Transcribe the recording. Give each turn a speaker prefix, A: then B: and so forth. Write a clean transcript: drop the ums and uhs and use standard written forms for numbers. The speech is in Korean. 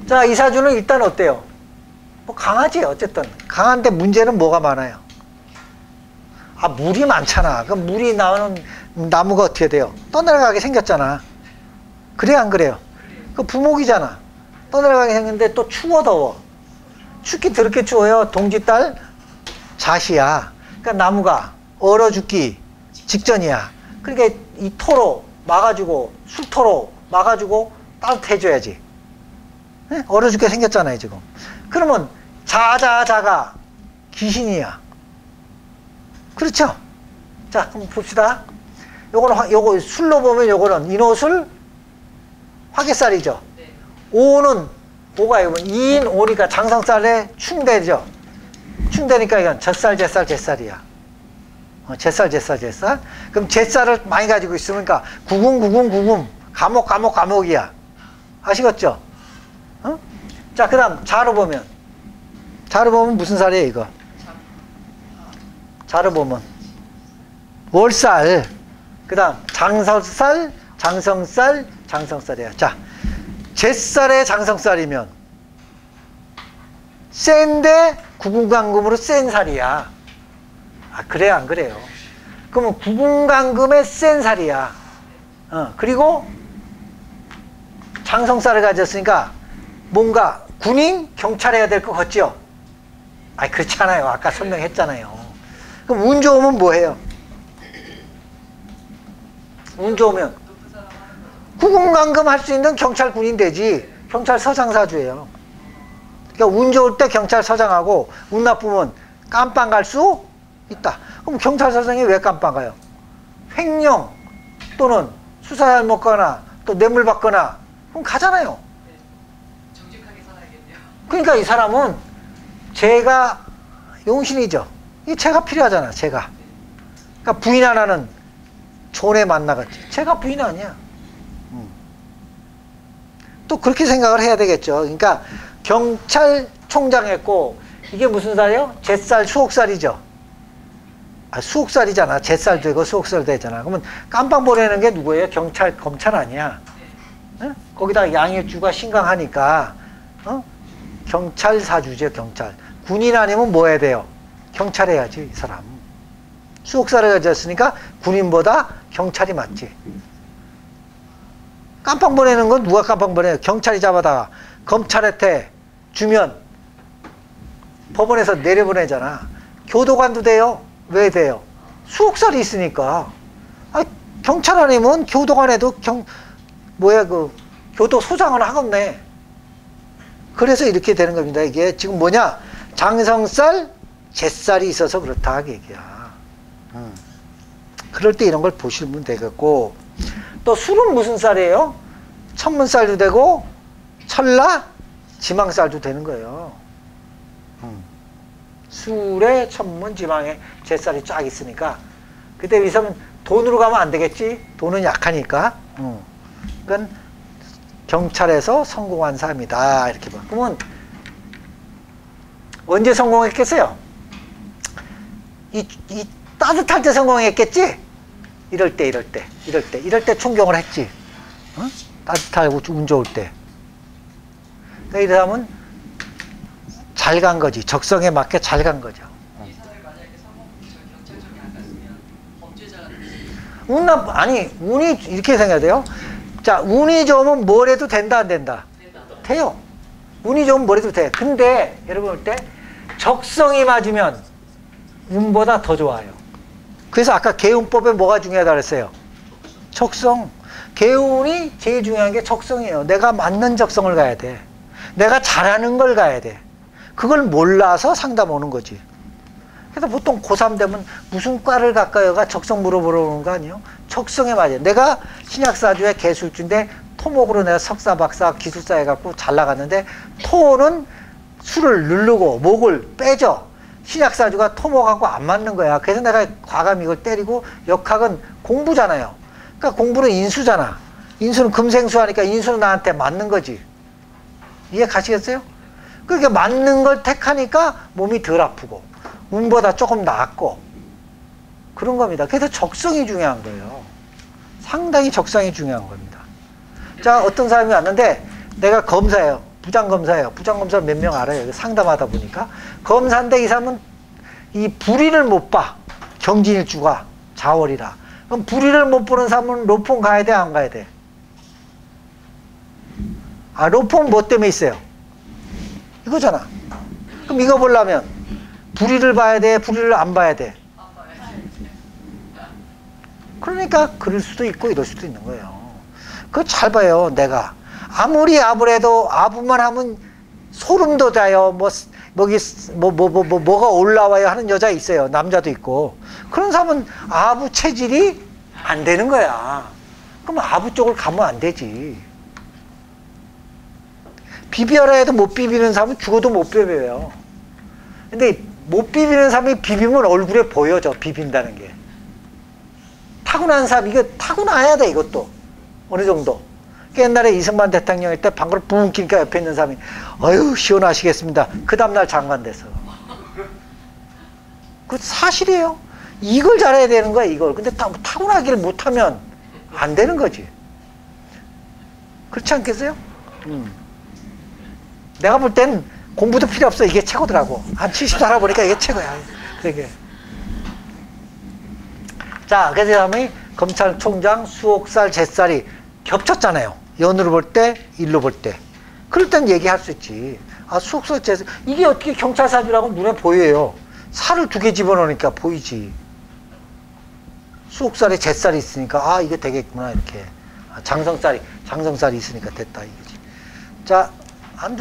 A: 자, 이 사주는 일단 어때요? 뭐 강하지, 어쨌든. 강한데 문제는 뭐가 많아요? 아, 물이 많잖아. 그럼 물이 나오는 나무가 어떻게 돼요? 떠내려가게 생겼잖아. 그래, 안 그래요? 그 부목이잖아. 떠내려가게 생겼는데 또 추워, 더워. 춥기 더럽게 추워요. 동지달 자시야. 그러니까 나무가 얼어 죽기 직전이야. 그러니까 이 토로 막아주고, 술토로 막아주고 따뜻해줘야지. 네? 얼어 죽게 생겼잖아요, 지금. 그러면 자가 귀신이야. 그렇죠? 자, 그럼 봅시다. 요거 술로 보면 요거는 인호술 화개살이죠. 오는 오가 이거 2인 오니까 장성살에 충대죠. 충대니까 이건 젖살, 제살이야. 제살. 그럼 제살을 많이 가지고 있으니까 90 감옥이야. 아시겠죠? 어? 자, 그 다음 자로 보면 무슨 살이에요, 이거? 자로 보면 월살, 그 다음 장설살, 장성살이야. 자, 제살에 장성살이면 센데 구분간금으로 센 살이야. 아, 그래요, 안 그래요? 그러면 구분간금의 센 살이야. 그리고 장성살을 가졌으니까 뭔가 군인, 경찰 해야 될 것 같죠? 아, 그렇지 않아요. 아까 설명했잖아요. 그럼 운 좋으면 뭐 해요? 운 좋으면 구분간금 할 수 있는 경찰 군인 되지. 경찰서장 사주예요. 그러니까 운 좋을 때 경찰서장하고 운 나쁘면 깜빵 갈 수 있다. 그럼 경찰서장이 왜 깜빵 가요? 횡령 또는 수사 잘못거나 또 뇌물 받거나 그럼 가잖아요.
B: 정직하게 살아야겠네요.
A: 그러니까 이 사람은 죄가 용신이죠. 이 죄가 필요하잖아, 죄가. 그러니까 부인 하나는 존에 만나갔지. 죄가 부인 아니야. 또 그렇게 생각을 해야 되겠죠. 그러니까 경찰총장 했고 이게 무슨 살이요? 제살, 수옥살이죠. 아, 수옥살이잖아. 제살 되고 수옥살 되잖아. 그러면 깜빵 보내는 게 누구예요? 경찰, 검찰 아니야. 응? 거기다 양일주가 신강하니까 경찰 사주죠, 경찰. 군인 아니면 뭐 해야 돼요? 경찰 해야지, 이 사람. 수옥살을 가졌으니까 군인보다 경찰이 맞지. 깜빵 보내는 건 누가 깜빵 보내요? 경찰이 잡아다가 검찰한테 주면 법원에서 내려보내잖아. 교도관도 돼요. 왜 돼요? 수옥살이 있으니까. 아, 경찰 아니면 교도관에도 교도소장을 하겠네. 그래서 이렇게 되는 겁니다. 이게 지금 뭐냐? 장성살, 제살이 있어서 그렇다, 그 얘기야. 그럴 때 이런 걸 보시면 되겠고, 또 술은 무슨 쌀이에요? 천문쌀도 되고, 철라, 지망쌀도 되는 거예요. 술에 천문, 지망에 제쌀이 쫙 있으니까, 그때 이 사람은 돈으로 가면 안 되겠지? 돈은 약하니까. 그러니까 경찰에서 성공한 사람이다. 이렇게 봐. 그러면 언제 성공했겠어요? 이 따뜻할 때 성공했겠지? 이럴 때 충격을 했지. 따뜻하고 운 좋을 때. 그러니까 이 사람은 잘 간 거지. 적성에 맞게 잘 간 거죠.
B: 이 사람이 만약에 경찰청에 안 갔으면 범죄자가
A: 운이 이렇게 생각해야 돼요. 자, 운이 좋으면 뭘 해도 된다, 안 된다? 돼요. 운이 좋으면 뭘 해도 돼. 근데 여러분 볼 때 적성이 맞으면 운보다 더 좋아요. 그래서 아까 개운법에 뭐가 중요하다 그랬어요? 적성. 개운이 제일 중요한 게 적성이에요. 내가 맞는 적성을 가야 돼. 내가 잘하는 걸 가야 돼. 그걸 몰라서 상담 오는 거지. 그래서 보통 고3 되면 무슨 과를 갈까요가 적성 물어보러 오는 거 아니에요? 적성에 맞아요. 내가 신약사주의 개술주인데 토목으로 내가 석사, 박사, 기술사 해갖고 잘 나갔는데 토는 술을 누르고 목을 빼죠. 신약사주가 토목하고 안 맞는 거야. 그래서 내가 과감히 이걸 때리고 역학은 공부잖아요. 그러니까 공부는 인수잖아. 인수는 금생수하니까 인수는 나한테 맞는 거지. 이해 가시겠어요? 그렇게 맞는 걸 택하니까 몸이 덜 아프고 운보다 조금 낫고 그런 겁니다. 그래서 적성이 중요한 거예요. 상당히 적성이 중요한 겁니다. 자, 어떤 사람이 왔는데 내가 검사예요. 부장검사예요. 부장검사를 몇 명 알아요. 상담하다 보니까. 검사인데 이 사람은 이 불의를 못 봐. 경진일주가 자월이라. 그럼 불의를 못 보는 사람은 로폰 가야 돼, 안 가야 돼? 아, 로폰 뭐 때문에 있어요? 이거잖아. 그럼 이거 보려면 불의를 봐야 돼, 불의를 안 봐야 돼?
B: 안 봐요.
A: 그러니까 그럴 수도 있고 이럴 수도 있는 거예요. 그거 잘 봐요. 내가 아무리 아무래도 아부만 하면 소름 돋아요. 뭐가 올라와요 하는 여자 있어요. 남자도 있고. 그런 사람은 아부 체질이 안 되는 거야. 그럼 아부 쪽을 가면 안 되지. 비벼라 해도 못 비비는 사람은 죽어도 못 비벼요. 근데 못 비비는 사람이 비비면 얼굴에 보여져. 비빈다는 게. 타고난 사람, 이거 타고나야 돼, 이것도. 어느 정도. 옛날에 이승만 대통령일 때 방구를 붕 끼니까 옆에 있는 사람이, 어휴, 시원하시겠습니다. 그 다음날 장관 돼서. 그 사실이에요. 이걸 잘해야 되는 거야, 이걸. 근데 타고나기를 못하면 안 되는 거지. 그렇지 않겠어요? 내가 볼 땐 공부도 필요 없어. 이게 최고더라고. 한 70 살아보니까 이게 최고야. 그게. 자, 그래서 이 사람이 검찰총장 수옥살 제살이 겹쳤잖아요. 연으로 볼 때, 일로 볼 때. 그럴 땐 얘기할 수 있지. 아, 수옥살 제살. 이게 어떻게 경찰 사주라고 눈에 보여요. 살을 2개 집어넣으니까 보이지. 수옥살에 제살이 있으니까, 아, 이게 되겠구나, 이렇게. 아, 장성살이 있으니까 됐다, 이거지. 자, 안